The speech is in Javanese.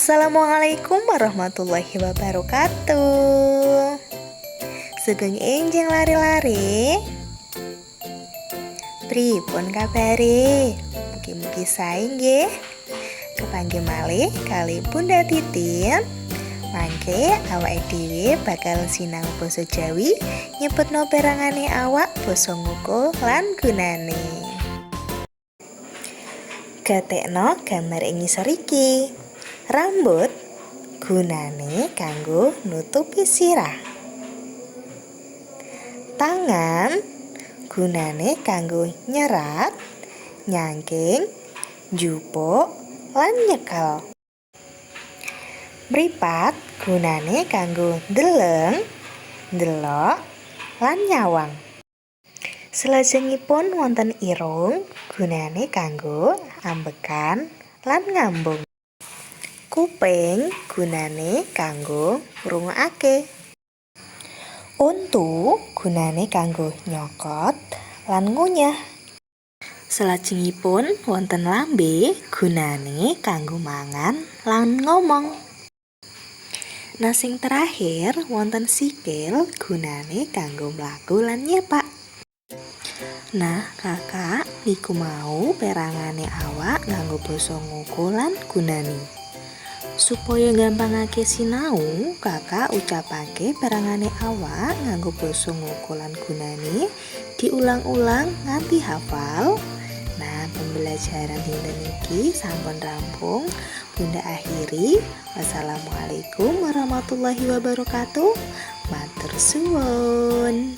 Assalamualaikum warahmatullahi wabarakatuh. Sugeng enjing lari-lari. Pripun kabare? Mugi-mugi sae nggih. Kepanggih malih kali Bunda Titin. Mangke awake dhewe bakal sinau basa Jawi, nyebutno perangane awak, basa ngoko lan gunane. Gatekno gambar ing ngisor iki. Rambut gunane kanggo nutupi sirah. Tangan gunane kanggo nyerat, nyangking, njupuk lan nyekel. Mripat gunane kanggo ndeleng, ndelok lan nyawang. Selajengipun wonten irung gunane kanggo ambekan lan ngambung. Kuping gunane kanggo ngrungokake. Untu gunane kanggo nyokot lan ngunyah. Selajengipun wonten lambe gunane kanggo mangan lan ngomong. Nah sing terakhir wonten sikil gunane kanggo mlaku lan nyepak. Nah kakak niku mau perangane awak nganggo basa ngoko lan gunane. Supaya gampangake sinau, kakak ucapake perangane awak nganggo basa ngoko lan gunane, diulang-ulang nganti hafal. Nah, pembelajaran dinten iki sampun rampung. Bunda akhiri. Wassalamualaikum warahmatullahi wabarakatuh. Matur suwun.